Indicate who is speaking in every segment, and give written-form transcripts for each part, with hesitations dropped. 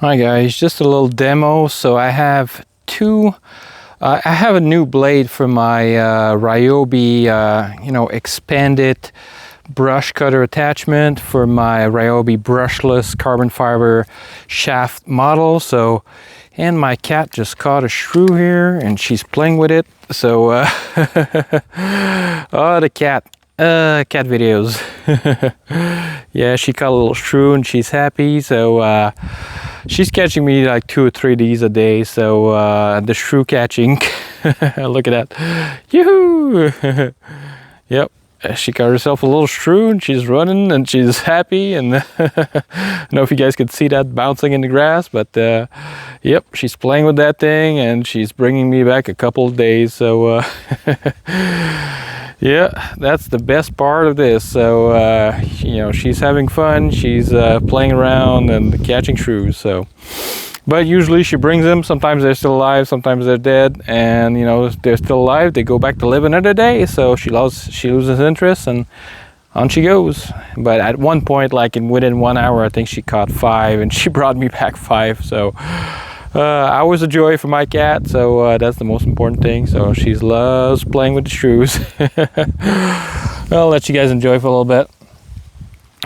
Speaker 1: Hi guys, just a little demo. So I have I have a new blade for my Ryobi, expanded brush cutter attachment for my Ryobi brushless carbon fiber shaft model. So, and my cat just caught a shrew here and she's playing with it. So, oh, the cat videos. Yeah, she caught a little shrew and she's happy. So, she's catching me like 2 or 3 of these a day. So, the shrew catching, look at that. Yoo-hoo! Yep. She got herself a little shrew and she's running and she's happy. And I don't know if you guys could see that bouncing in the grass, but yep, she's playing with that thing and she's bringing me back a couple of days. So yeah, that's the best part of this. So she's having fun, she's playing around and catching shrews. So, but usually she brings them. Sometimes they're still alive, sometimes they're dead, and if they're still alive, they go back to live another day. So she loses interest and on she goes. But at one point, like within 1 hour, I think she caught 5 and she brought me back 5. So always a joy for my cat. So that's the most important thing. So she loves playing with the shrews. I'll let you guys enjoy for a little bit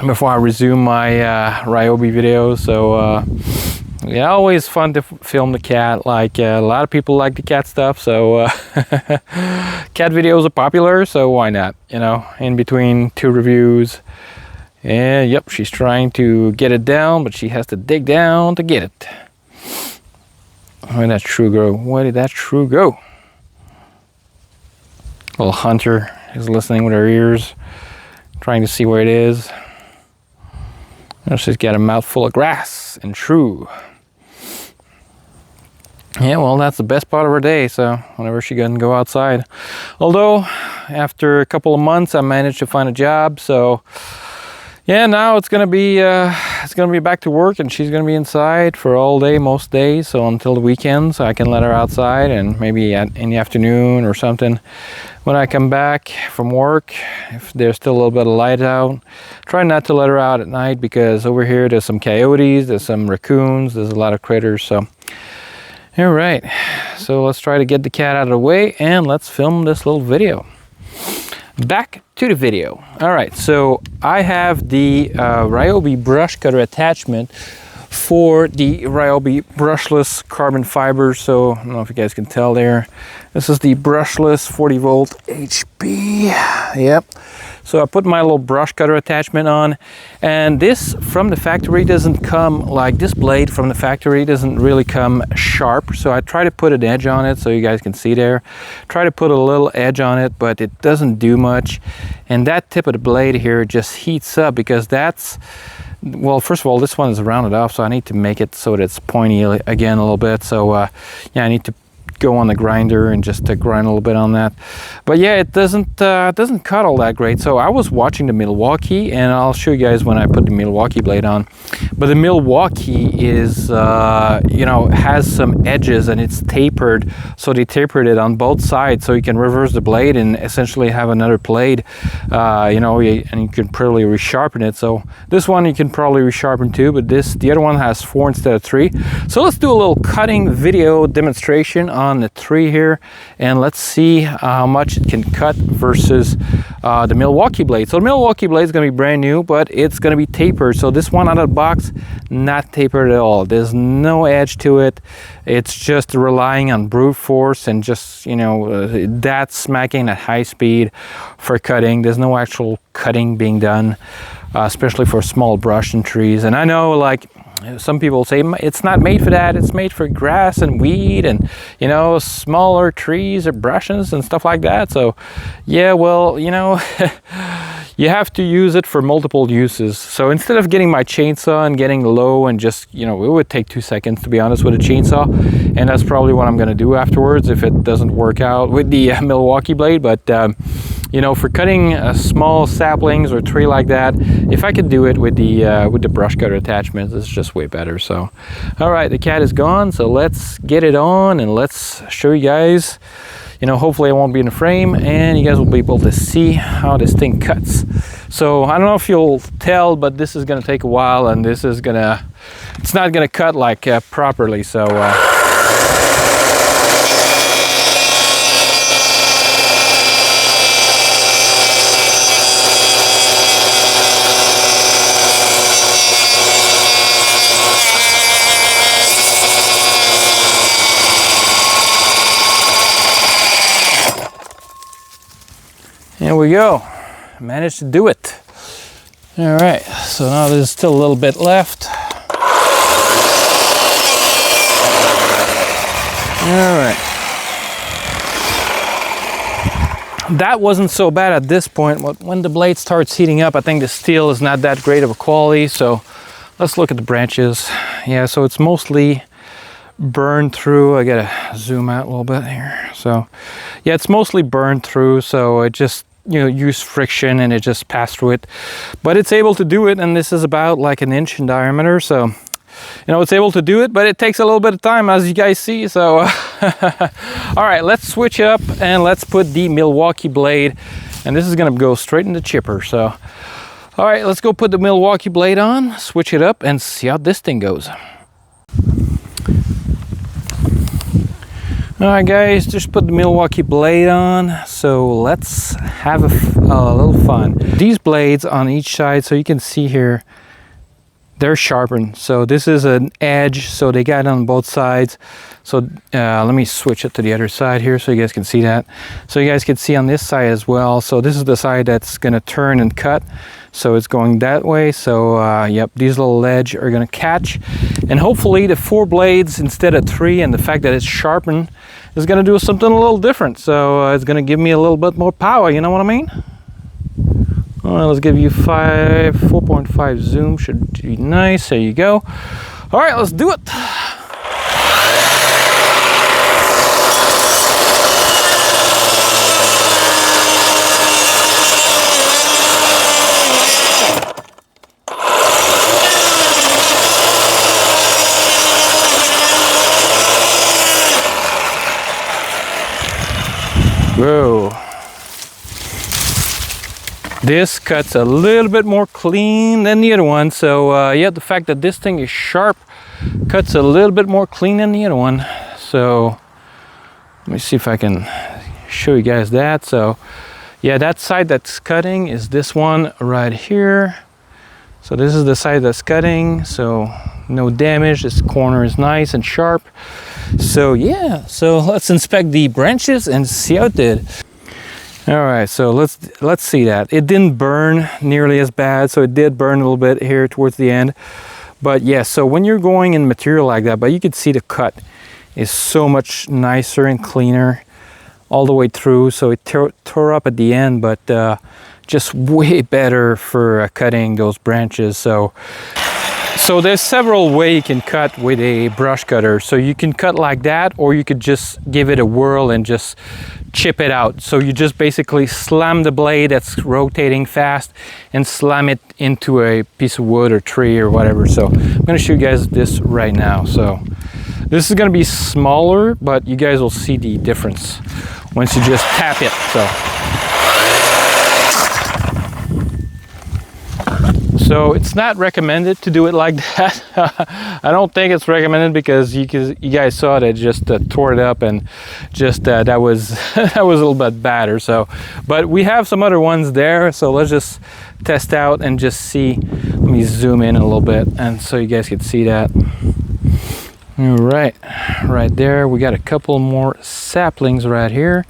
Speaker 1: before I resume my Ryobi videos. So yeah, always fun to film the cat. Like a lot of people like the cat stuff, so cat videos are popular, so why not? In between 2 reviews. And yep, she's trying to get it down, but she has to dig down to get it. Where did that shrew go? Where did that shrew go? Little hunter is listening with her ears, trying to see where it is. She's got a mouthful of grass and shrew. Yeah, well, that's the best part of her day. So whenever she can go outside. Although after a couple of months, I managed to find a job. So yeah, now it's gonna be back to work, and she's gonna be inside for all day, most days. So until the weekends, I can let her outside, and maybe in the afternoon or something. When I come back from work, if there's still a little bit of light out, try not to let her out at night, because over here there's some coyotes, there's some raccoons, there's a lot of critters. So all right, so let's try to get the cat out of the way and let's film this little video. Back to the video. All right, so I have the Ryobi brush cutter attachment for the Ryobi brushless carbon fiber. So I don't know if you guys can tell there. This is the brushless 40 volt HP. Yep. So I put my little brush cutter attachment on, and this from the factory doesn't come like this blade from the factory doesn't really come sharp. So I try to put an edge on it so you guys can see there. Try to put a little edge on it, but it doesn't do much. And that tip of the blade here just heats up, because that's, well, first of all, this one is rounded off, so I need to make it so that it's pointy again a little bit. So yeah, I need to go on the grinder and just grind a little bit on that. But yeah, it doesn't cut all that great. So I was watching the Milwaukee, and I'll show you guys when I put the Milwaukee blade on. But the Milwaukee is has some edges and it's tapered, so they tapered it on both sides so you can reverse the blade and essentially have another blade. And you can probably resharpen it. So this one you can probably resharpen too, but the other one has 4 instead of 3. So let's do a little cutting video demonstration on the 3 here, and let's see how much it can cut versus the Milwaukee blade. So the Milwaukee blade is going to be brand new, but it's going to be tapered. So this one out of the box, not tapered at all. There's no edge to it. It's just relying on brute force and just that smacking at high speed for cutting. There's no actual cutting being done, especially for small brush and trees. And I know, like, some people say it's not made for that, it's made for grass and weed and smaller trees or brushes and stuff like that. So yeah, well, you have to use it for multiple uses. So instead of getting my chainsaw and getting low and just it would take 2 seconds, to be honest, with a chainsaw, and that's probably what I'm going to do afterwards if it doesn't work out with the Milwaukee blade. But for cutting small saplings or tree like that, if I could do it with the brush cutter attachment, it's just way better. So all right, the cat is gone, so let's get it on and let's show you guys. Hopefully I won't be in the frame and you guys will be able to see how this thing cuts. So I don't know if you'll tell, but this is going to take a while, and this is going to it's not gonna cut like properly. So here we go. Managed to do it. All right, so now there's still a little bit left. All right. That wasn't so bad at this point, but when the blade starts heating up, I think the steel is not that great of a quality. So let's look at the branches. Yeah, so it's mostly burned through. I gotta zoom out a little bit here. So yeah, it's mostly burned through, so it just, you know, use friction and it just passed through it, but it's able to do it. And this is about like 1 inch in diameter, so you know, it's able to do it, but it takes a little bit of time, as you guys see. So all right, let's switch up and let's put the Milwaukee blade, and this is gonna go straight in the chipper. So all right, let's go put the Milwaukee blade on, switch it up, and see how this thing goes. All right guys, just put the Milwaukee blade on, so let's have a little fun. These blades on each side, so you can see here, they're sharpened. So this is an edge, so they got it on both sides. So let me switch it to the other side here so you guys can see that. So you guys can see on this side as well. So this is the side that's gonna turn and cut. So it's going that way. So yep, these little edge are gonna catch. And hopefully the 4 blades instead of 3, and the fact that it's sharpened is gonna do something a little different. So it's gonna give me a little bit more power, you know what I mean? All right, let's give you 4.5 zoom, should be nice, there you go. All right, let's do it. Whoa. This cuts a little bit more clean than the other one. So yeah, the fact that this thing is sharp cuts a little bit more clean than the other one. So let me see if I can show you guys that. So yeah, that side that's cutting is this one right here. So this is the side that's cutting, so no damage. This corner is nice and sharp. So yeah, so let's inspect the branches and see how it did. All right, so let's see that. It didn't burn nearly as bad, so it did burn a little bit here towards the end. But yeah, so when you're going in material like that, but you can see the cut is so much nicer and cleaner all the way through. So it tore up at the end, but just way better for cutting those branches. So there's several ways you can cut with a brush cutter. So you can cut like that, or you could just give it a whirl and just chip it out. So you just basically slam the blade that's rotating fast and slam it into a piece of wood or tree or whatever. So I'm gonna show you guys this right now. So this is gonna be smaller, but you guys will see the difference once you just tap it. So it's not recommended to do it like that. I don't think it's recommended because you guys saw that it just tore it up, and just that was that was a little bit better. So, but we have some other ones there. So let's just test out and just see. Let me zoom in a little bit, and so you guys can see that. All right, right there. We got a couple more saplings right here.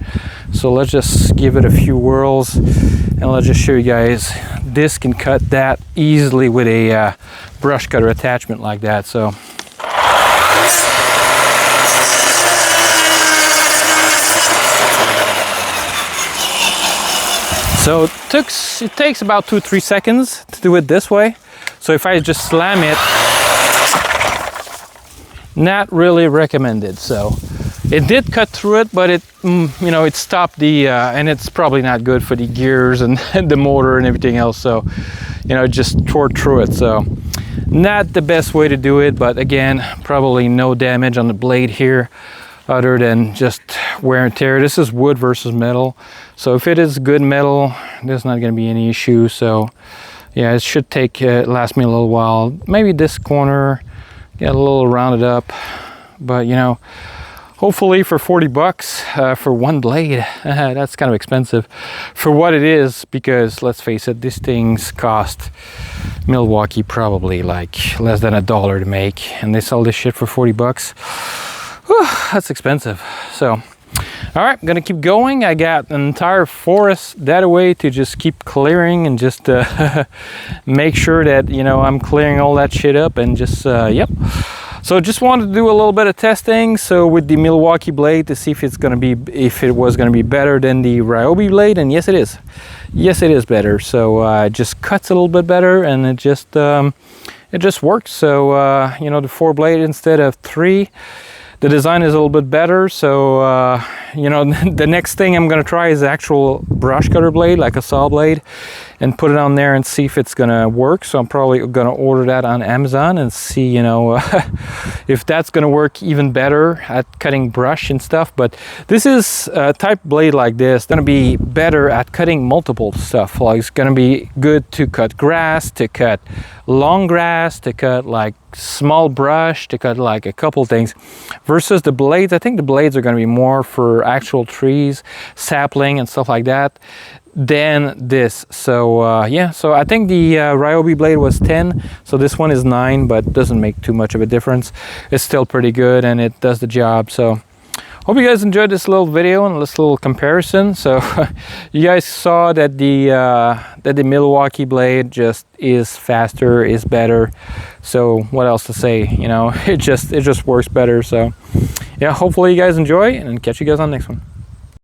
Speaker 1: So let's just give it a few whirls, and let's just show you guys. This can cut that easily with a brush cutter attachment like that. So it takes about 2-3 seconds to do it this way. So if I just slam it, not really recommended. So it did cut through it, but it you know, it stopped the and it's probably not good for the gears and the motor and everything else. So you know, it just tore through it. So not the best way to do it, but again, probably no damage on the blade here other than just wear and tear. This is wood versus metal, so if it is good metal, there's not going to be any issue. So yeah, it should last me a little while. Maybe this corner get a little rounded up, but you know, hopefully for 40 bucks for one blade, that's kind of expensive for what it is, because let's face it, these things cost Milwaukee probably like less than $1 to make, and they sell this shit for 40 bucks. Whew, that's expensive. So, all right, I'm gonna keep going. I got an entire forest that away to just keep clearing and just make sure that, you know, I'm clearing all that shit up and just, yep. So just wanted to do a little bit of testing. So with the Milwaukee blade to see if it was gonna be better than the Ryobi blade, and yes it is. Yes, it is better. So it just cuts a little bit better, and it just works. So you know, the 4 blade instead of 3. The design is a little bit better, so you know, the next thing I'm gonna try is actual brush cutter blade, like a saw blade, and put it on there and see if it's gonna work. So I'm probably gonna order that on Amazon and see, you know, if that's gonna work even better at cutting brush and stuff. But this is a type blade like this gonna be better at cutting multiple stuff. Like it's gonna be good to cut grass, to cut long grass, to cut like small brush, to cut like a couple things, versus the blades. I think the blades are going to be more for actual trees, sapling and stuff like that than this. So yeah, so I think the Ryobi blade was 10, so this one is 9, but doesn't make too much of a difference. It's still pretty good and it does the job. So hope you guys enjoyed this little video and this little comparison. So you guys saw that the Milwaukee blade just is faster, is better. So what else to say? You know, it just works better. So yeah, hopefully you guys enjoy, and catch you guys on the next one.